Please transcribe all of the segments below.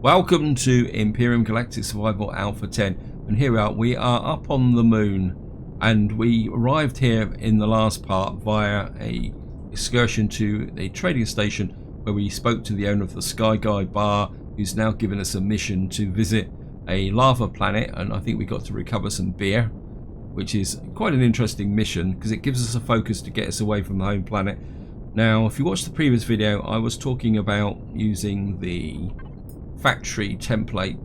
Welcome to Empyrion Galactic Survival Alpha 10, and here we are up on the moon, and we arrived here in the last part via a excursion to a trading station where we spoke to the owner of the Sky Guy bar, who's now given us a mission to visit a lava planet, and I think we got to recover some beer, which is quite an interesting mission because it gives us a focus to get us away from the home planet. Now, if you watched the previous video, I was talking about using the factory template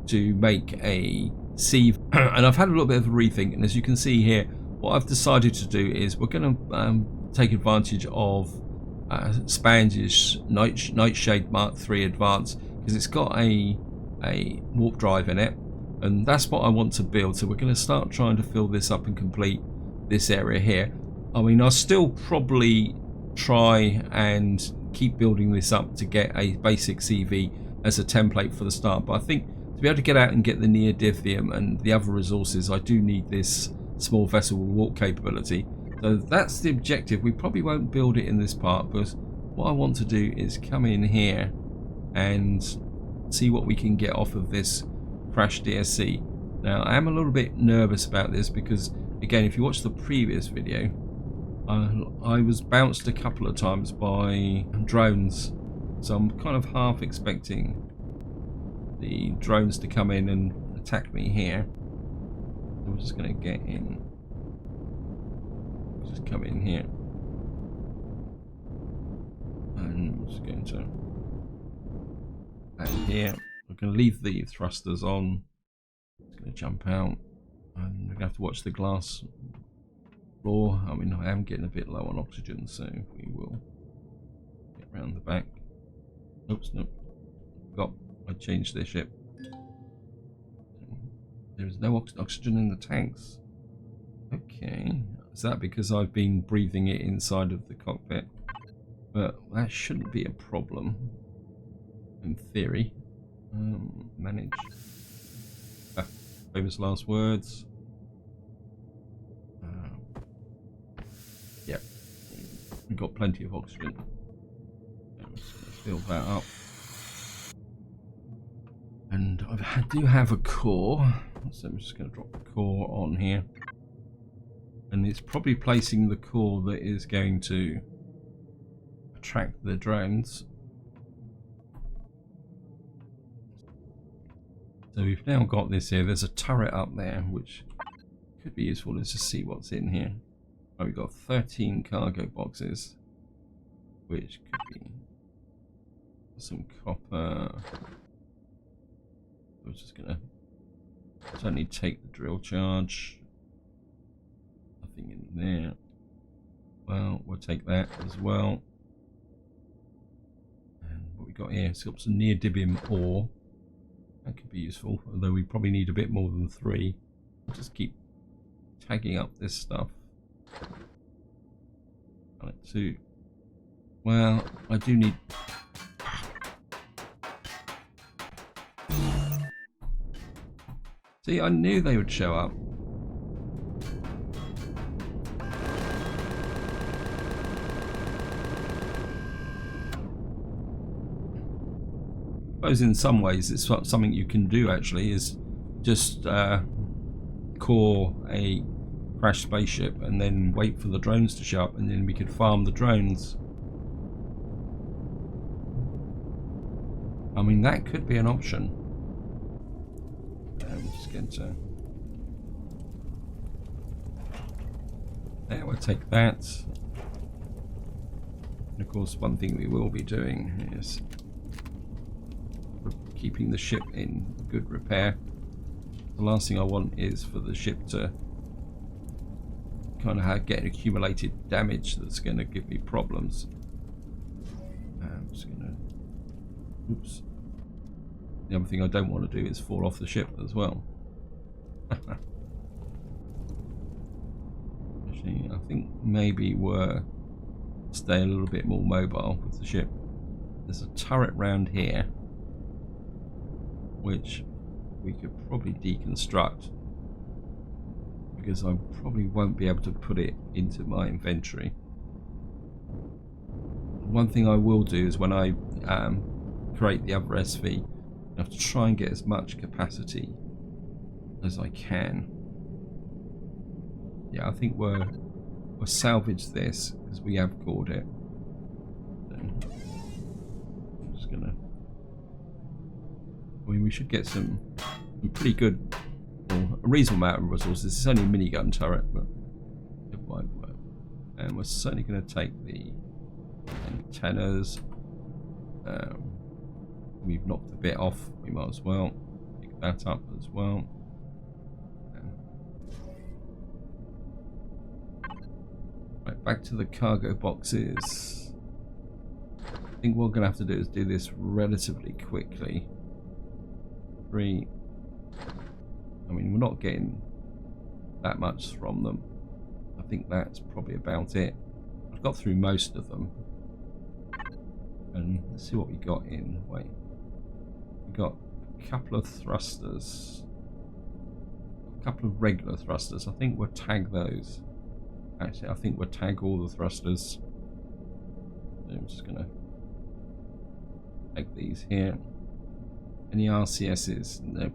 to make a sieve and I've had a little bit of a rethink, and as you can see here, what I've decided to do is we're going to take advantage of Spange's Nightshade Mark III Advanced, because it's got a warp drive in it, and that's what I want to build. So we're going to start trying to fill this up and complete this area here. I mean, I'll still probably try and keep building this up to get a basic CV as a template for the start, but I think to be able to get out and get the neodymium and the other resources, I do need this small vessel with warp capability. So that's the objective. We probably won't build it in this part, because what I want to do is come in here and see what we can get off of this crash DSC. Now, I am a little bit nervous about this because, again, if you watch the previous video, I was bounced a couple of times by drones. So I'm kind of half expecting the drones to come in and attack me here. I'm just going to get in. Just come in here. And I'm just going to add here. I'm going to leave the thrusters on. Just going to jump out. And we're going to have to watch the glass floor. I mean, I am getting a bit low on oxygen, so we will get around the back. Oops, no. I changed their ship. There is no oxygen in the tanks. Okay. Is that because I've been breathing it inside of the cockpit? But that shouldn't be a problem, in theory. Manage. Famous last words. Yep. We've got plenty of oxygen. Fill that up, and I do have a core, so I'm just going to drop the core on here, and it's probably placing the core that is going to attract the drones. So we've now got this here. There's a turret up there which could be useful. Let's just see what's in here. Oh, we've got 13 cargo boxes, which could be some copper. I was just gonna certainly take the drill charge. Nothing in there. Well, we'll take that as well. And what we got here? It's got some neodymium ore. That could be useful, although we probably need a bit more than 3. I'll just keep tagging up this stuff. Right, 2. Well, I do need. See, I knew they would show up. I suppose in some ways it's something you can do actually, is just core a crashed spaceship and then wait for the drones to show up, and then we could farm the drones. I mean, that could be an option. I'm just going to. There, we'll take that. And of course, one thing we will be doing is keeping the ship in good repair. The last thing I want is for the ship to kind of get accumulated damage that's going to give me problems. I'm just going to. Oops. The other thing I don't want to do is fall off the ship as well. Actually, I think maybe we're stay a little bit more mobile with the ship. There's a turret round here, which we could probably deconstruct, because I probably won't be able to put it into my inventory. One thing I will do is when I create the other SV, I have to try and get as much capacity as I can. Yeah, I think we'll salvage this because we have caught it. So I'm just gonna. I mean, we should get some pretty good, well, a reasonable amount of resources. It's only a minigun turret, but it might work. And we're certainly going to take the antennas. We've knocked a bit off. We might as well pick that up as well. Right, back to the cargo boxes. I think what we're going to have to do is do this relatively quickly. I mean, we're not getting that much from them. I think that's probably about it. I've got through most of them. And let's see what we got in. Wait. We got a couple of thrusters. A couple of regular thrusters. I think we'll tag those. Actually, I think we'll tag all the thrusters. So I'm just going to tag these here. Any RCSs? No.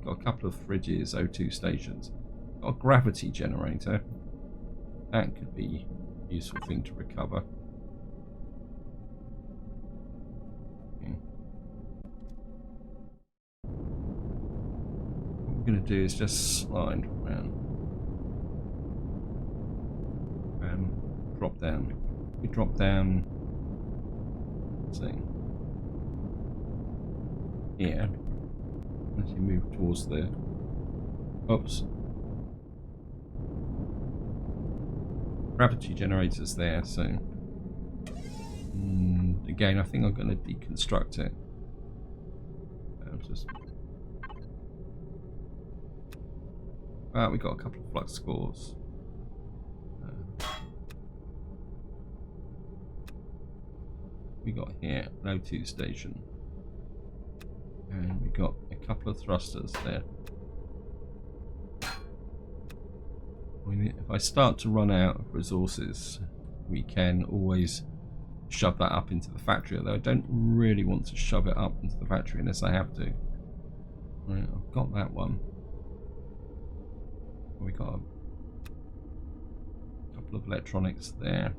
Got a couple of fridges, O2 stations. Got a gravity generator. That could be a useful thing to recover. Okay. What we're going to do is just slide around. And drop down. We drop down. Let's see. Here, as you move towards the oops, gravity generators there. So again, I think I'm going to deconstruct it. Just we got a couple of flux cores. We got here an O2 station. And we got a couple of thrusters there. I mean, if I start to run out of resources, we can always shove that up into the factory, although I don't really want to shove it up into the factory unless I have to. Right, I've got that one. We got a couple of electronics there.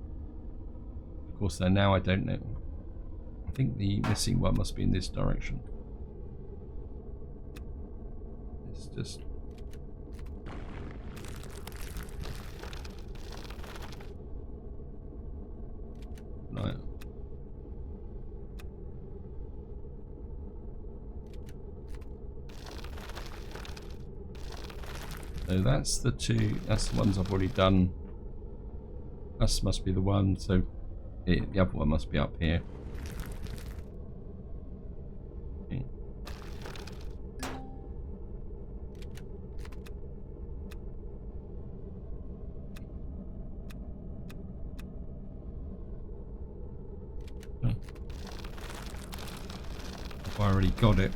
Of course, there now I don't know. I think the missing one must be in this direction. It's just right. So that's the two. That's the ones I've already done. This must be the one. So the other one must be up here. I already got it.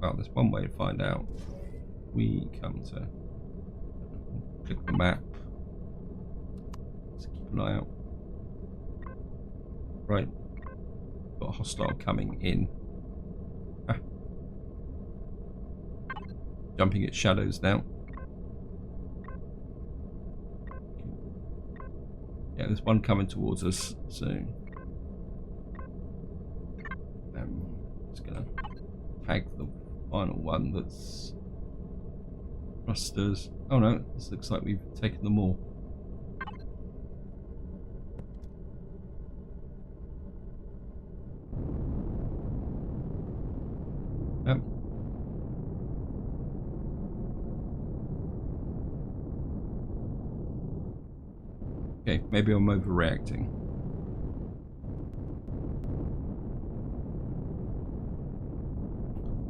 Well, there's one way to find out. We come to click the map. Let's keep an eye out. Right, got a hostile coming in. Ah. Jumping at shadows now. Yeah, there's one coming towards us soon. Just gonna tag the final one that's thrusters. Oh no, this looks like we've taken them all. Yep. Okay, maybe I'm overreacting.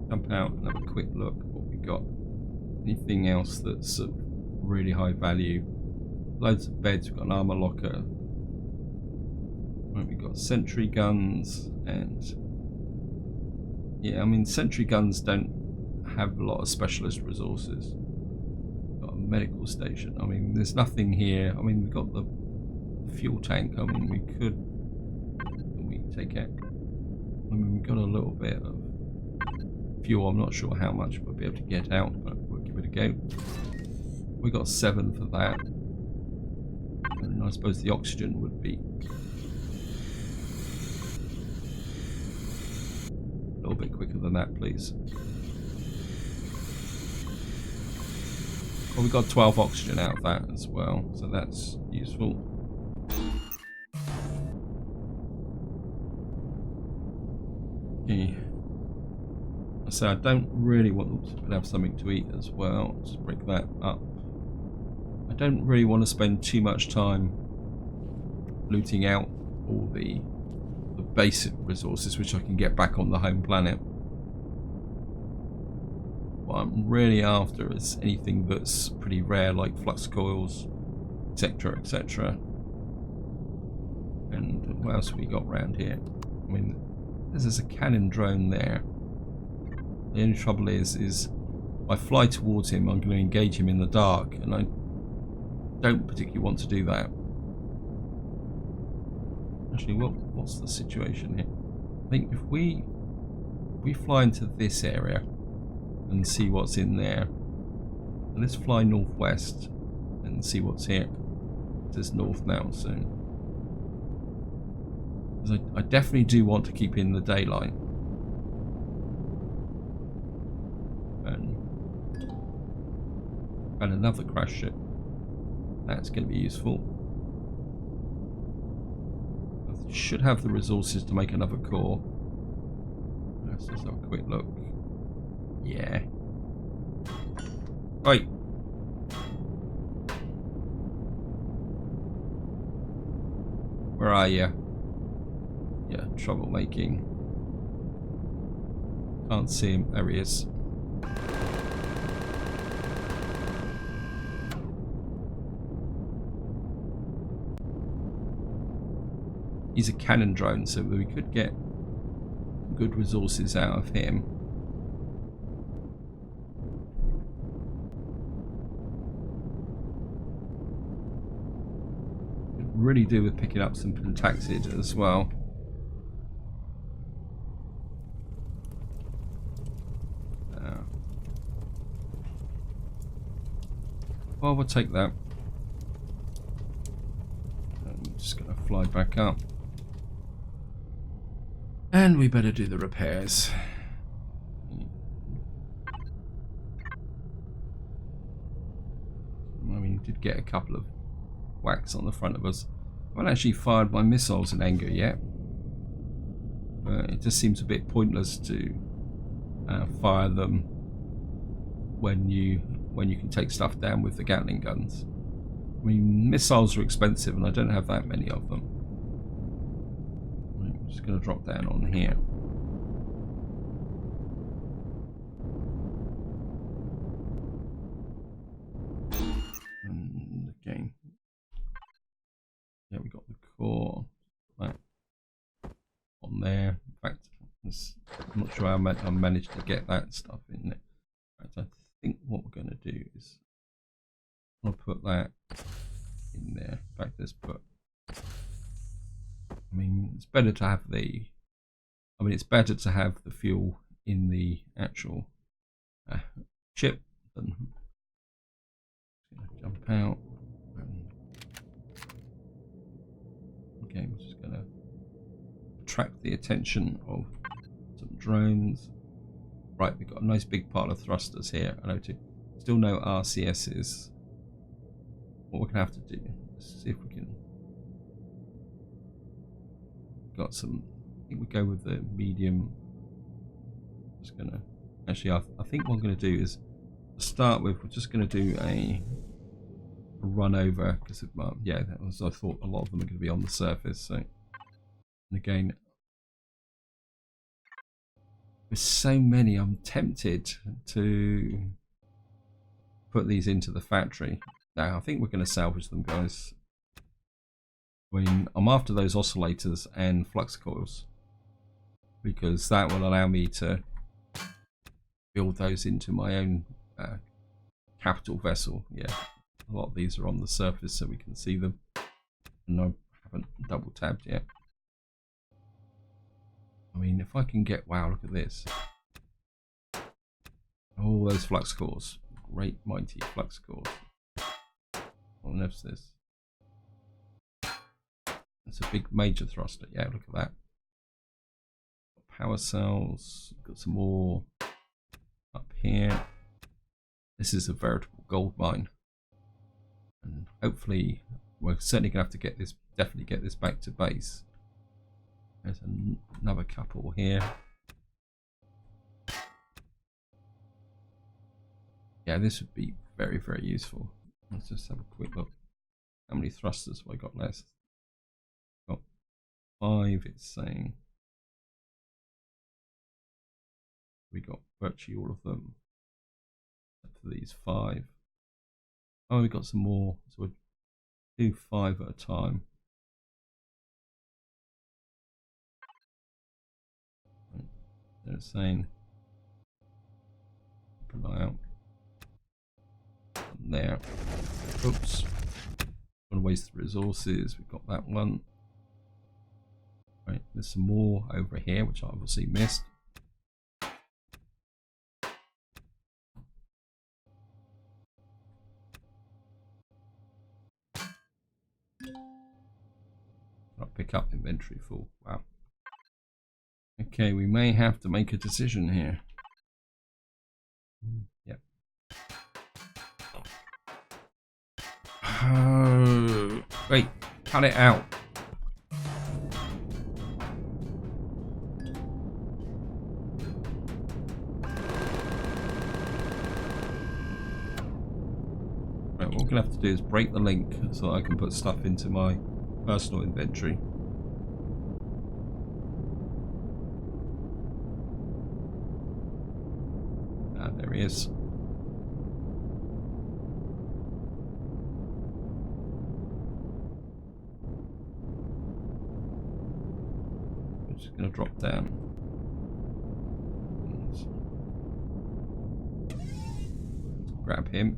Jump out and have a quick look at what we got. Anything else that's of really high value? Loads of beds. We've got an armor locker. Right, we've got sentry guns, and yeah, I mean sentry guns don't have a lot of specialist resources. We've got a medical station. I mean, there's nothing here. I mean, we've got the fuel tank. I mean, we could take it. mean, we've got a little bit of fuel. I'm not sure how much we'll be able to get out, but we'll give it a go. We got 7 for that. And I suppose the oxygen would be a little bit quicker than that, please. Well, we got 12 oxygen out of that as well, so that's useful. Okay. So I don't really want to have something to eat as well. Just break that up. I don't really want to spend too much time looting out all the basic resources which I can get back on the home planet. What I'm really after is anything that's pretty rare, like flux coils, etc, etc. And what else have we got around here? I mean, there's a cannon drone there. The only trouble is if I fly towards him, I'm going to engage him in the dark, and I don't particularly want to do that. Actually, what's the situation here? I think if we fly into this area and see what's in there, and let's fly northwest and see what's here. It says north now, so because I definitely do want to keep in the daylight. And another crash ship. That's going to be useful. I should have the resources to make another core. Let's just have a quick look. Yeah. Right. Where are you? Yeah, troublemaking. Can't see him. There he is. He's a cannon drone, so we could get good resources out of him. Could really do with picking up some pentaxid as well. Well, we'll take that. I'm just going to fly back up. And we better do the repairs. I mean, we did get a couple of whacks on the front of us. I haven't actually fired my missiles in anger yet. It just seems a bit pointless to fire them when you can take stuff down with the Gatling guns. I mean, missiles are expensive, and I don't have that many of them. I'm just going to drop down on here. And again, yeah, we got the core right on there. In fact, I'm not sure how I managed to get that stuff in there. Right, I think what we're going to do is I'm going to put that in there. In fact, let's put. I mean, it's better to have the. I mean, it's better to have the fuel in the actual chip than jump out. Okay, I'm just going to attract the attention of some drones. Right, we've got a nice big pile of thrusters here. I know still no RCSs. What we're going to have to do is see if we can. Got some. I think we go with the medium. Just gonna. Actually, I think what I'm going to do is to start with. We're just going to do a run over because yeah, that was. I thought a lot of them are going to be on the surface. So, and again, with so many, I'm tempted to put these into the factory. Now, I think we're going to salvage them, guys. I mean, I'm after those oscillators and flux coils because that will allow me to build those into my own capital vessel. Yeah, a lot of these are on the surface so we can see them. And I haven't double tabbed yet. I mean, if I can get... Wow, look at this. All those flux cores. Great mighty flux cores. What on earth's this? It's a big major thruster. Yeah, look at that. Power cells. Got some more up here. This is a veritable gold mine. And hopefully we're certainly going to have to get this, definitely get this back to base. There's another couple here. Yeah, this would be very, very useful. Let's just have a quick look. How many thrusters have I got left? Got 5, it's saying. We got virtually all of them. Except for these 5. Oh, we got some more. So we'll do 5 at a time. They're saying, keep an eye out. There. Oops. Don't waste the resources. We've got that one. Right, there's some more over here, which I obviously missed. I'll pick up inventory full. Wow. Okay, we may have to make a decision here. Yep. Oh, wait, cut it out. Right, what we're gonna have to do is break the link so that I can put stuff into my personal inventory. Ah, there he is. I'm just going to drop down. Grab him.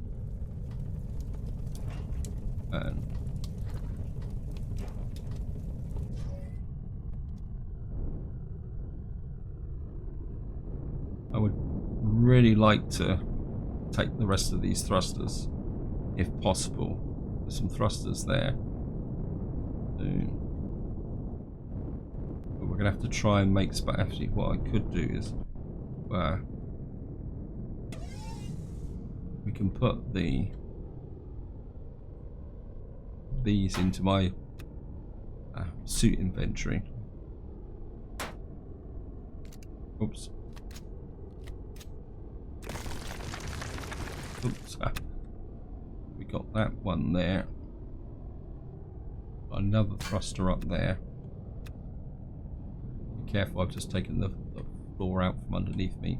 And I would really like to take the rest of these thrusters, if possible. There's some thrusters there. But we're going to have to try and make space. Actually, what I could do is we can put these into my suit inventory. Oops. Oops. We got that one there. Another thruster up there. Be careful, I've just taken the floor out from underneath me.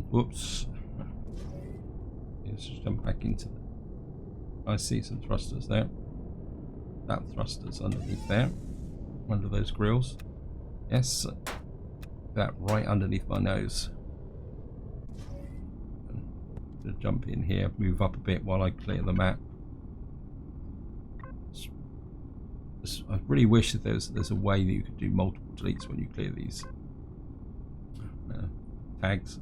Whoops. Let's just jump back into it. I see some thrusters there. That thruster's underneath there. Under those grills. Yes. That right underneath my nose. Just jump in here, move up a bit while I clear the map. I really wish that there's a way that you could do multiple deletes when you clear these tags,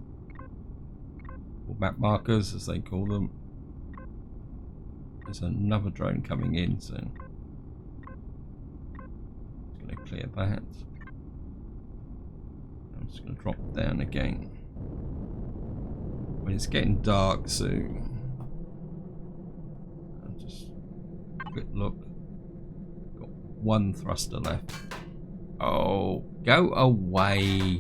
or map markers as they call them. There's another drone coming in, so I'm just going to clear that. I'm just going to drop down again. When it's getting dark, so I'll just quick look. Got one thruster left. Oh, go away.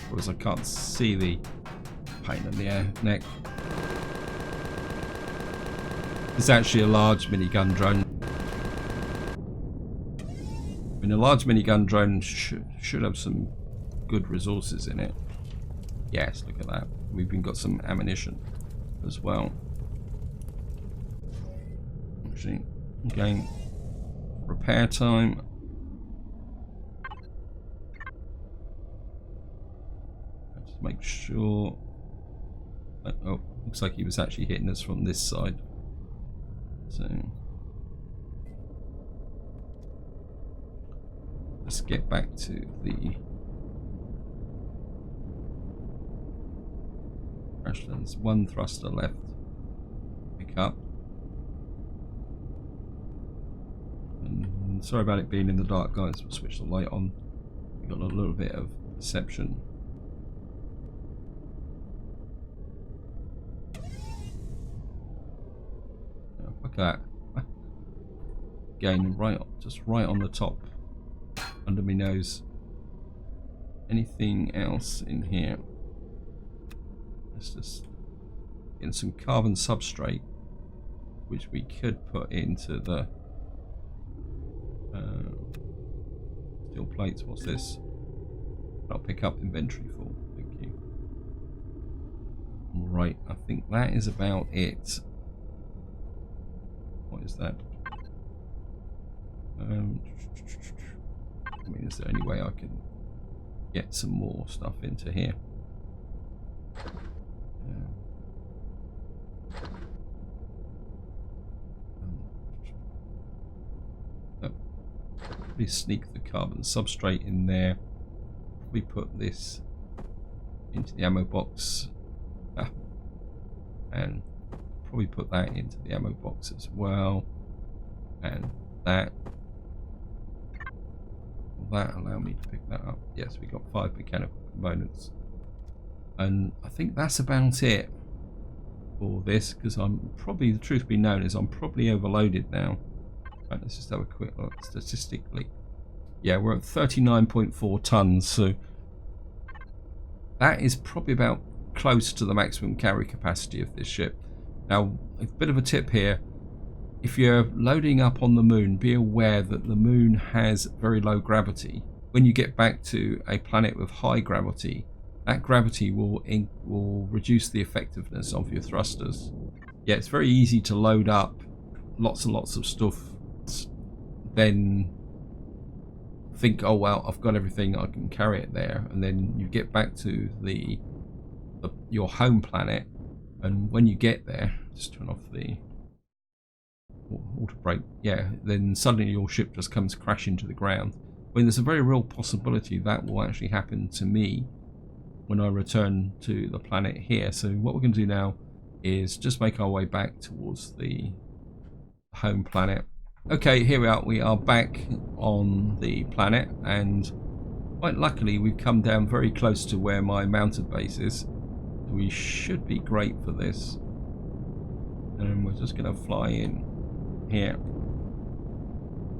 Because I can't see the pain in the neck. It's actually a large minigun drone. I mean, a large minigun drone should have some good resources in it. Yes, look at that. We've even got some ammunition as well. Actually, again, repair time. make sure. Oh, looks like he was actually hitting us from this side. So let's get back to the Crashlands. One thruster left. Pick up. And sorry about it being in the dark, guys. We'll switch the light on. We've got a little bit of perception. Look at that. Again, just right on the top, under my nose. Anything else in here? Let's just get some carbon substrate, which we could put into the steel plates. What's this? I'll pick up inventory full. Thank you. Right, I think that is about it. What is that? I mean, is there any way I can get some more stuff into here? Probably sneak the carbon substrate in there. Probably put this into the ammo box. And probably put that into the ammo box as well. And that. Will that allow me to pick that up? Yes, we got 5 mechanical components. And I think that's about it for this, because I'm probably, the truth be known is I'm probably overloaded now. Right, let's just have a quick look statistically. Yeah, we're at 39.4 tons, so that is probably about close to the maximum carry capacity of this ship. Now, a bit of a tip here. If you're loading up on the moon, be aware that the moon has very low gravity. When you get back to a planet with high gravity, that gravity will reduce the effectiveness of your thrusters. Yeah, it's very easy to load up lots and lots of stuff, then think, oh well, I've got everything, I can carry it there, and then you get back to your home planet, and when you get there, just turn off the auto brake, yeah, then suddenly your ship just comes crashing to the ground. When there's a very real possibility that will actually happen to me when I return to the planet here. So what we're going to do now is just make our way back towards the home planet. Okay, here we are back on the planet, and quite luckily we've come down very close to where my mounted base is. We should be great for this, and we're just going to fly in here.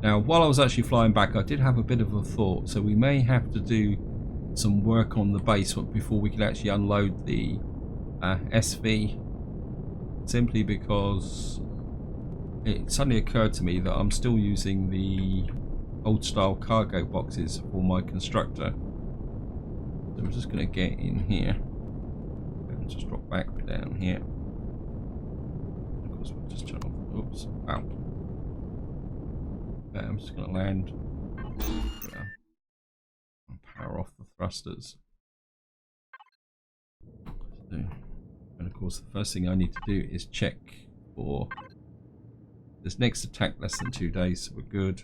Now, while I was actually flying back, I did have a bit of a thought, so we may have to do some work on the base before we can actually unload the SV, simply because it suddenly occurred to me that I'm still using the old style cargo boxes for my constructor. So I'm just going to get in here and just drop back down here. Of course, we'll just turn off. Oops! Wow. I'm just going to land. And power off the thrusters. And of course, the first thing I need to do is check for this next attack less than 2 days, so we're good.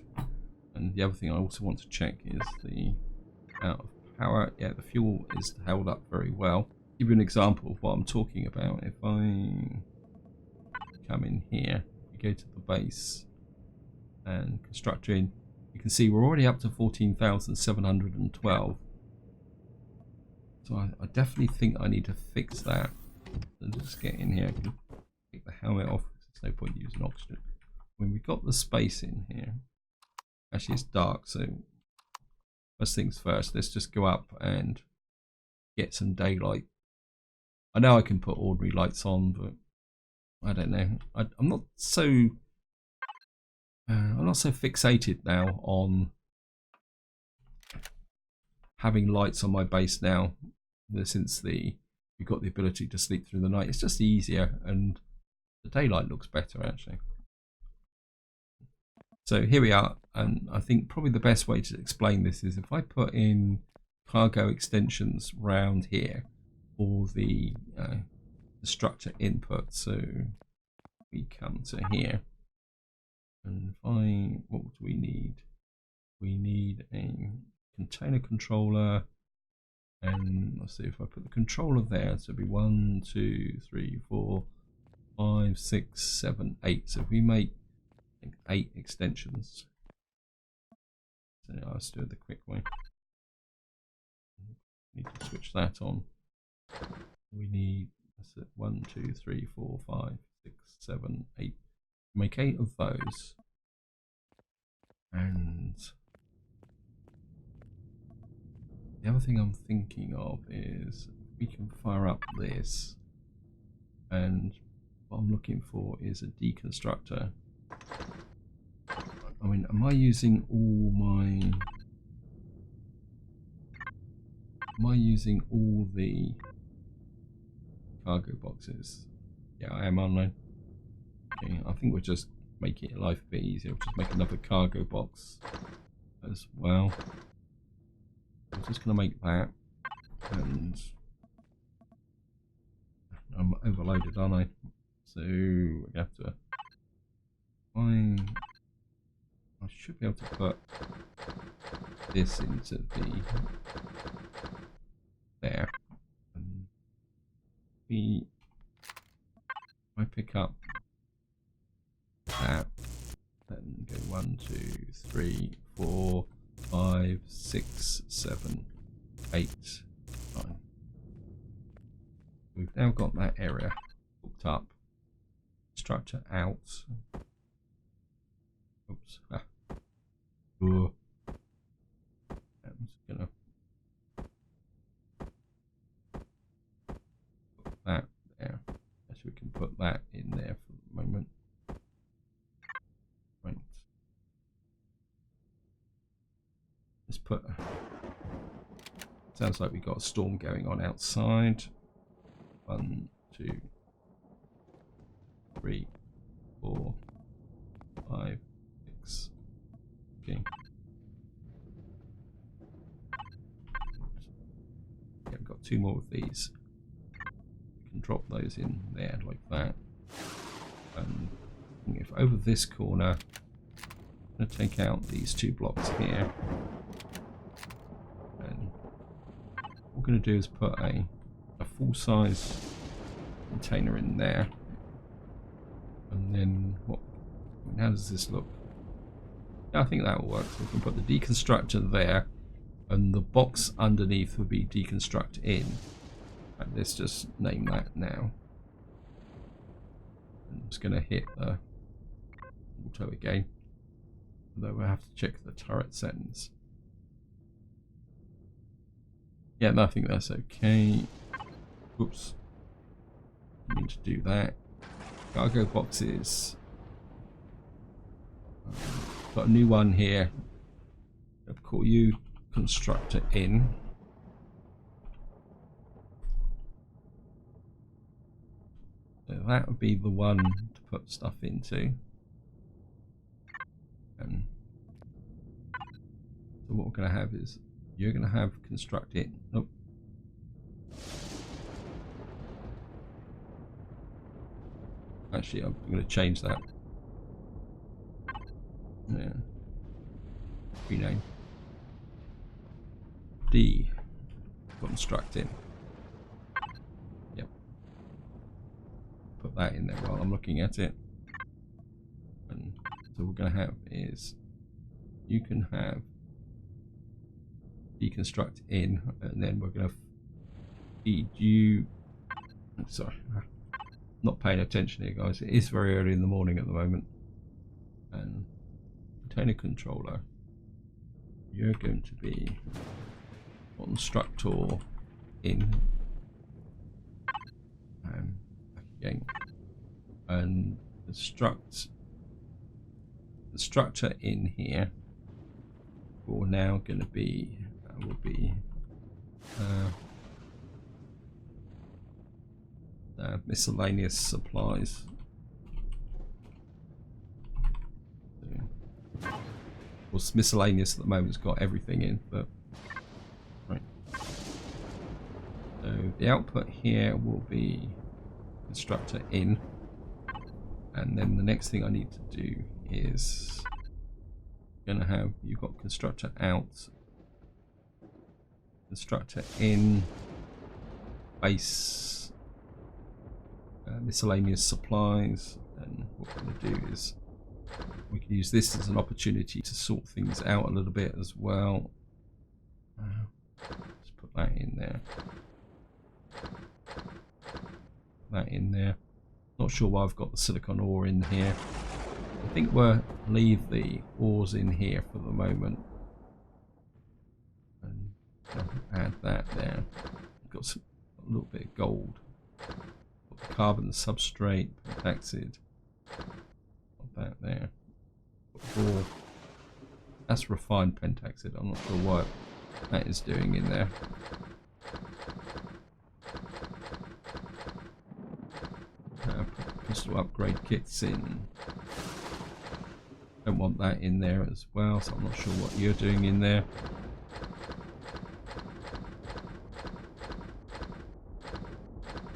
And the other thing I also want to check is the amount of power. Yeah, the fuel is held up very well. Give you an example of what I'm talking about. If I come in here, we go to the base and construct in, you can see we're already up to 14,712. So I definitely think I need to fix that. So just get in here, take the helmet off. There's no point using oxygen. When we got the space in here, actually it's dark, so first things first, let's just go up and get some daylight. I know I can put ordinary lights on, but I don't know. I'm not so fixated now on having lights on my base now, since we've got the ability to sleep through the night. It's just easier, and the daylight looks better actually. So here we are, and I think probably the best way to explain this is if I put in cargo extensions round here, all the structure input. So we come to here and find, what do we need? We need a container controller, and let's see if I put the controller there. So it'll be 1, 2, 3, 4, 5, 6, 7, 8. So if we make, I think, 8 extensions. So let's do it the quick way. Need to switch that on. We need, that's it, 1, 2, 3, 4, 5, 6, 7, 8. Make 8 of those. And the other thing I'm thinking of is we can fire up this, and what I'm looking for is a deconstructor. I mean, am I using the cargo boxes? Yeah, I am, aren't I? Okay, I think we'll just make it life a bit easier. We'll just make another cargo box as well. I'm just going to make that, and I'm overloaded, aren't I? So we have to find. I should be able to put this into the there. And I pick up that, then go 1, 2, 3, 4, 5, 6, 7, 8, 9. We've now got that area hooked up. Structure out. Oops. I'm just gonna put that there. Actually, we can put that in there for the moment. Right. Let's put. Sounds like we've got a storm going on outside. 1, 2, 3, 4, 5, 6. Okay. Yeah, we've got 2 more of these. We can drop those in there like that. And if over this corner, I'm going to take out these 2 blocks here. And what we're going to do is put a full-size container in there. And then what? How does this look? Yeah, I think that will work. So we can put the deconstructor there, and the box underneath will be deconstruct in. And let's just name that now. I'm just going to hit the auto again, although we'll have to check the turret settings. Yeah, no, I think that's okay. Oops, I mean to do that. Cargo boxes. Got a new one here. I'll call you constructor in. So that would be the one to put stuff into. And so what we're going to have is you're going to have construct in. Nope. Actually, I'm going to change that. Yeah. Rename. D. Construct in. Yep. Put that in there while I'm looking at it. And so what we're going to have is you can have deconstruct in, and then we're going to feed you. Sorry, not paying attention here, guys. It is very early in the morning at the moment. And container controller, you're going to be constructor in, again, and the structure in here will now going to be miscellaneous supplies. Well, miscellaneous at the moment has got everything in, but right. So the output here will be constructor in, and then the next thing I need to do is gonna have, you've got constructor out, constructor in, base, miscellaneous supplies, and what we're going to do is we can use this as an opportunity to sort things out a little bit as well. Let's put that in there. That in there. Not sure why I've got the silicon ore in here. I think we'll leave the ores in here for the moment. And add that there. Got a little bit of gold. Got the carbon substrate, pentaxid. Got that there. Got ore. That's refined pentaxid. I'm not sure what that is doing in there. Crystal upgrade kits in. Don't want that in there as well, so I'm not sure what you're doing in there.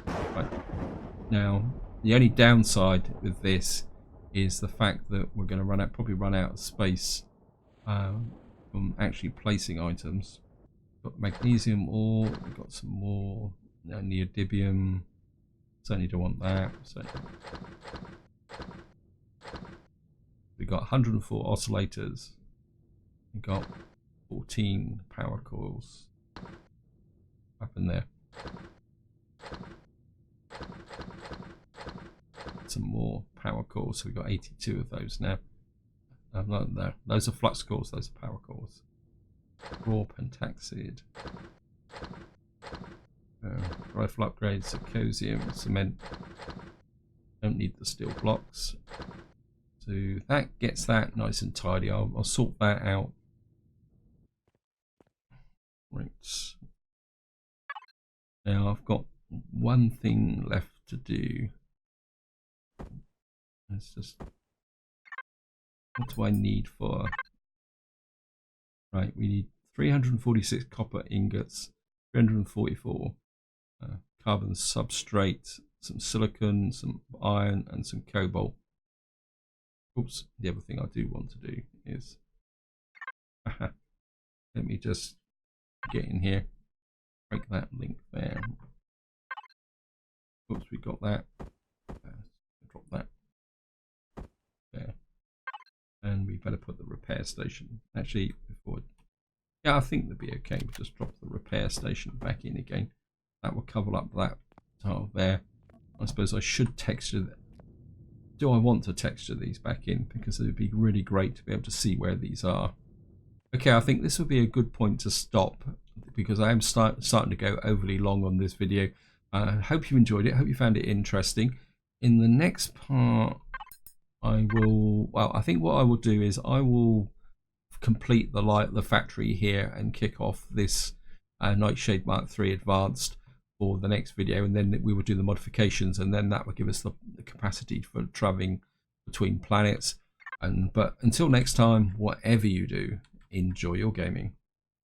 Right. Now, the only downside with this is the fact that we're going to probably run out of space from actually placing items. Got magnesium ore, we've got some more neodymium. Certainly don't want that. So we got 104 oscillators. We got 14 power coils up in there. Some more power coils. So we've got 82 of those now. No, those are flux coils. Those are power coils. Raw pentaxid. Rifle upgrades, zirconium, cement. Don't need the steel blocks. So that gets that nice and tidy. I'll sort that out. Right. Now I've got one thing left to do. Let's just. What do I need for? Right, we need 346 copper ingots, 344 carbon substrate, some silicon, some iron, and some cobalt. Oops, the other thing I do want to do is let me just get in here, break that link there. Oops, we got that. Drop that there, and we better put the repair station. Actually, before, yeah, I think they'll be okay. We'll just drop the repair station back in again. That will cover up that tile there. I suppose I should texture that. Do I want to texture these back in? Because it would be really great to be able to see where these are. Okay, I think this would be a good point to stop, because I am starting to go overly long on this video. I hope you enjoyed it. I hope you found it interesting. In the next part, I think what I will do is I will complete the factory here and kick off this Nightshade Mark III Advanced for the next video, and then we will do the modifications, and then that will give us the capacity for traveling between planets. But until next time, whatever you do, enjoy your gaming.